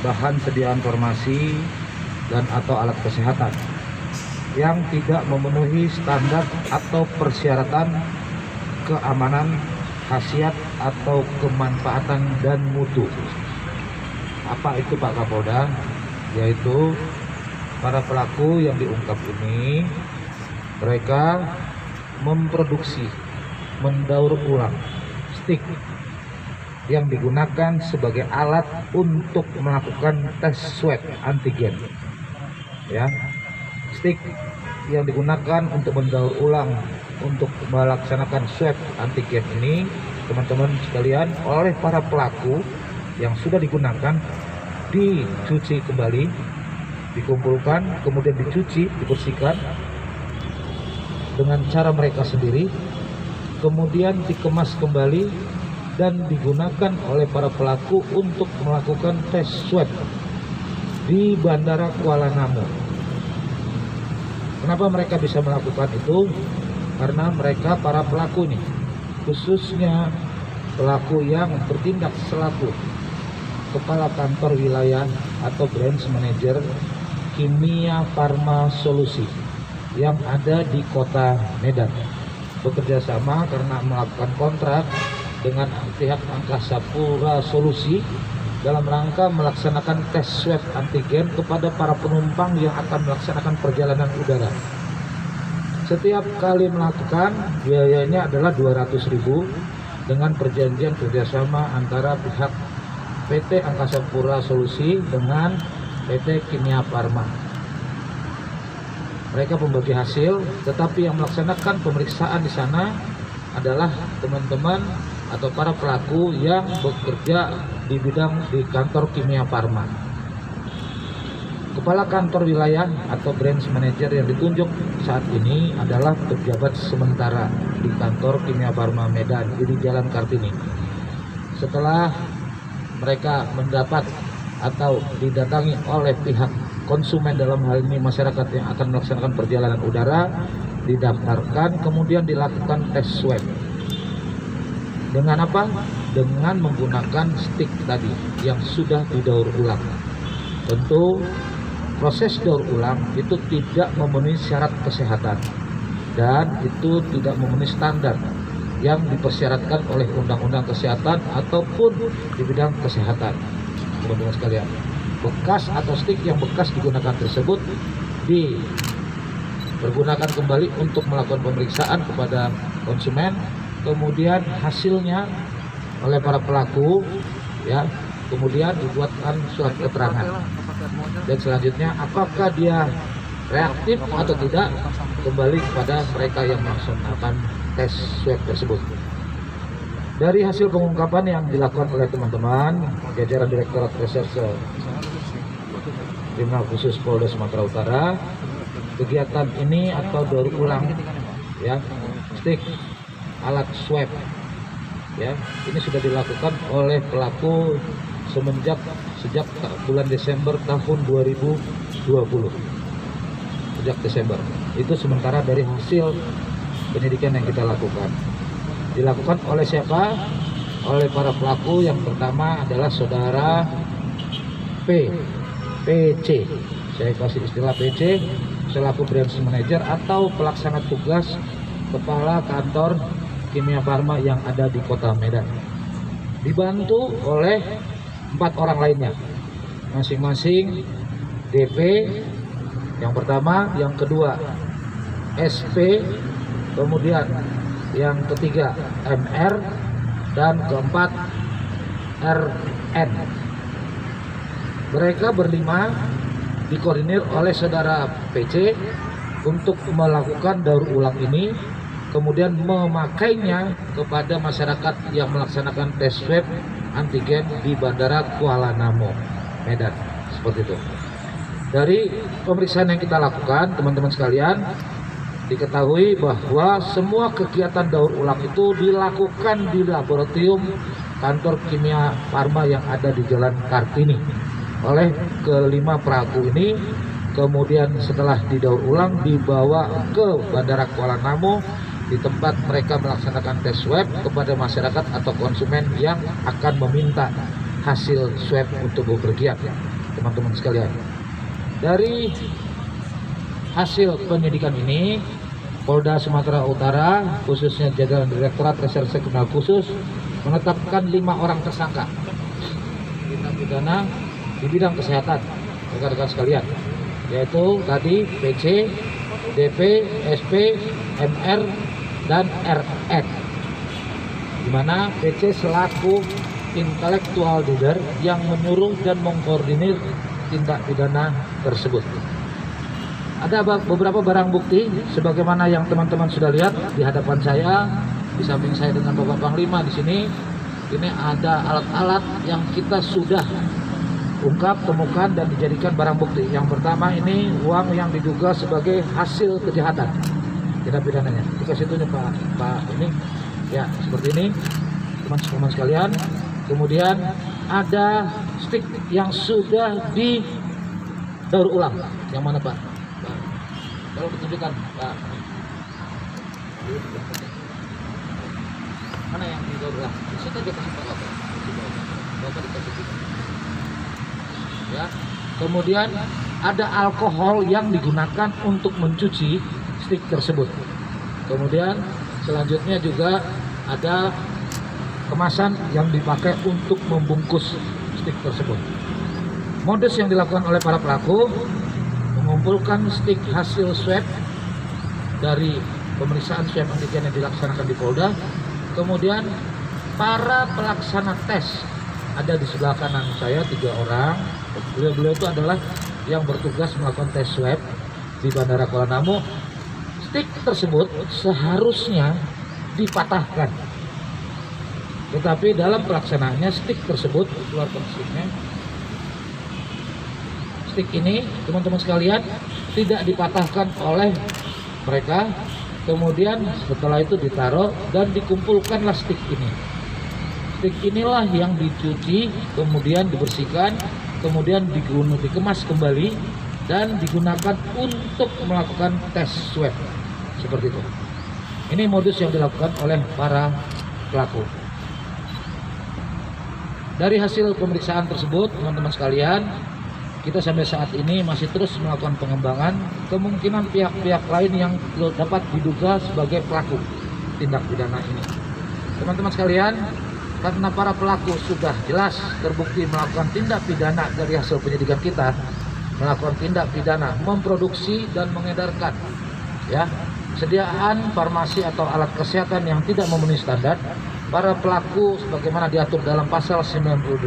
bahan sediaan farmasi dan atau alat kesehatan yang tidak memenuhi standar atau persyaratan keamanan, khasiat atau kemanfaatan dan mutu. Apa itu Pak Kapolda? Yaitu para pelaku yang diungkap ini, mereka memproduksi, mendaur ulang stik yang digunakan sebagai alat untuk melakukan tes swab antigen. Ya, stik yang digunakan untuk mendaur ulang untuk melaksanakan swab antigen ini, teman-teman sekalian, oleh para pelaku yang sudah digunakan dicuci kembali, dikumpulkan, kemudian dicuci, dibersihkan dengan cara mereka sendiri, kemudian dikemas kembali dan digunakan oleh para pelaku untuk melakukan tes swab di Bandara Kuala Namu. Kenapa mereka bisa melakukan itu? Karena mereka para pelaku ini, khususnya pelaku yang bertindak selaku kepala kantor wilayah atau branch manager Kimia Farma Solusi yang ada di kota Medan, bekerja sama karena melakukan kontrak dengan pihak Angkasa Pura Solusi dalam rangka melaksanakan tes swab antigen kepada para penumpang yang akan melaksanakan perjalanan udara. Setiap kali melakukan, biayanya adalah 200.000 dengan perjanjian kerjasama antara pihak PT Angkasa Pura Solusi dengan PT Kimia Farma. Mereka membagi hasil, tetapi yang melaksanakan pemeriksaan di sana adalah teman-teman atau para pelaku yang bekerja di bidang di kantor Kimia Farma. Kepala kantor wilayah atau branch manager yang ditunjuk saat ini adalah pejabat sementara di kantor Kimia Farma Medan di Jalan Kartini. Setelah mereka mendapat atau didatangi oleh pihak konsumen, dalam hal ini masyarakat yang akan melaksanakan perjalanan udara, didaftarkan, kemudian dilakukan tes swab. Dengan apa? Dengan menggunakan stik tadi yang sudah didaur ulang. Tentu proses daur ulang itu tidak memenuhi syarat kesehatan dan itu tidak memenuhi standar yang dipersyaratkan oleh Undang-Undang Kesehatan ataupun di bidang kesehatan. Teman-teman sekalian, bekas atau stik yang bekas digunakan tersebut dipergunakan kembali untuk melakukan pemeriksaan kepada konsumen, kemudian hasilnya oleh para pelaku ya, kemudian dibuatkan surat keterangan, dan selanjutnya apakah dia reaktif atau tidak kembali kepada mereka yang melaksanakan tes swab tersebut. Dari hasil pengungkapan yang dilakukan oleh teman-teman jajaran Direktorat Reserse Kriminal Khusus Polda Sumatera Utara, kegiatan ini atau daur ulang ya stik alat swab ya, ini sudah dilakukan oleh pelaku sejak bulan Desember tahun 2020. Sejak Desember itu, sementara dari hasil penyidikan yang kita lakukan, dilakukan oleh siapa? Oleh para pelaku. Yang pertama adalah saudara PC, saya kasih istilah PC, selaku branch manager atau pelaksana tugas kepala kantor Kimia Farma yang ada di kota Medan, dibantu oleh 4 orang lainnya, masing-masing DP yang pertama, yang kedua SP, kemudian yang ketiga MR, dan keempat RN. Mereka berlima dikoordinir oleh saudara PC untuk melakukan daur ulang ini, kemudian memakainya kepada masyarakat yang melaksanakan tes swab antigen di Bandara Kuala Namu, Medan. Seperti itu. Dari pemeriksaan yang kita lakukan, teman-teman sekalian, diketahui bahwa semua kegiatan daur ulang itu dilakukan di laboratorium kantor Kimia Farma yang ada di Jalan Kartini oleh kelima pelaku ini. Kemudian setelah didaur ulang dibawa ke Bandara Kuala Namu, di tempat mereka melaksanakan tes swab kepada masyarakat atau konsumen yang akan meminta hasil swab untuk bepergian, teman-teman sekalian. Dari hasil penyidikan ini, Polda Sumatera Utara, khususnya jajaran Direktorat Reserse Kriminal Khusus, menetapkan 5 orang tersangka tindak pidana di bidang kesehatan, rekan-rekan sekalian, yaitu tadi PC, DP, SP, MR, dan RN, di mana PC selaku intellectual leader yang menyuruh dan mengkoordinir tindak pidana tersebut. Ada beberapa barang bukti sebagaimana yang teman-teman sudah lihat di hadapan saya, di samping saya dengan Bapak Panglima di sini. Ini ada alat-alat yang kita sudah ungkap, temukan, dan dijadikan barang bukti. Yang pertama ini uang yang diduga sebagai hasil kejahatan tindak pidananya. Dikasih tunjuk Pak ini ya, seperti ini teman-teman sekalian. Kemudian ada stick yang sudah didaur ulang. Yang mana Pak? Kalau ditunjukkan Pak, mana yang didaur ulang? Situ dia kasih Pak Bapak dikasih. Ya. Kemudian ada alkohol yang digunakan untuk mencuci stick tersebut. Kemudian selanjutnya juga ada kemasan yang dipakai untuk membungkus stick tersebut. Modus yang dilakukan oleh para pelaku mengumpulkan stick hasil swab dari pemeriksaan swab antigen yang dilaksanakan di Polda. Kemudian para pelaksana tes ada di sebelah kanan saya 3 orang. Beliau itu adalah yang bertugas melakukan tes swab di Bandara Kuala Namu. Stick tersebut seharusnya dipatahkan, tetapi dalam pelaksanaannya stick tersebut keluarkan sticknya. Stick ini teman-teman sekalian tidak dipatahkan oleh mereka. Kemudian setelah itu ditaruh dan dikumpulkanlah stick ini. Stick inilah yang dicuci, kemudian dibersihkan, kemudian dikemas kembali dan digunakan untuk melakukan tes swab seperti itu. Ini modus yang dilakukan oleh para pelaku. Dari hasil pemeriksaan tersebut, teman-teman sekalian, kita sampai saat ini masih terus melakukan pengembangan kemungkinan pihak-pihak lain yang dapat diduga sebagai pelaku tindak pidana ini. Teman-teman sekalian, karena para pelaku sudah jelas terbukti melakukan tindak pidana dari hasil penyidikan kita, melakukan tindak pidana memproduksi dan mengedarkan ya sediaan farmasi atau alat kesehatan yang tidak memenuhi standar. Para pelaku sebagaimana diatur dalam pasal 98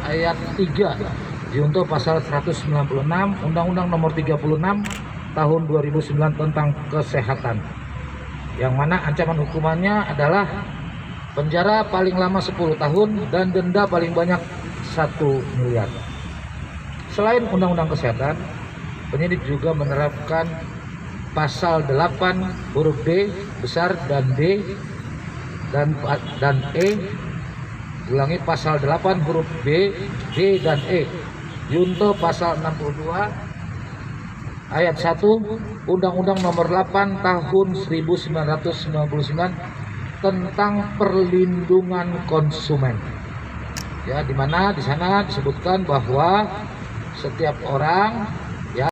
ayat 3 diuntuh pasal 196 Undang-Undang Nomor 36 Tahun 2009 tentang kesehatan, yang mana ancaman hukumannya adalah penjara paling lama 10 tahun dan denda paling banyak 1 miliar. Selain Undang-Undang Kesehatan, penyidik juga menerapkan pasal 8 huruf D besar dan D dan E, ulangi, pasal 8 huruf B, D dan E diuntuh pasal 62 ayat 1 Undang-Undang Nomor 8 Tahun 1999 tentang perlindungan konsumen. Ya, di mana di sana disebutkan bahwa setiap orang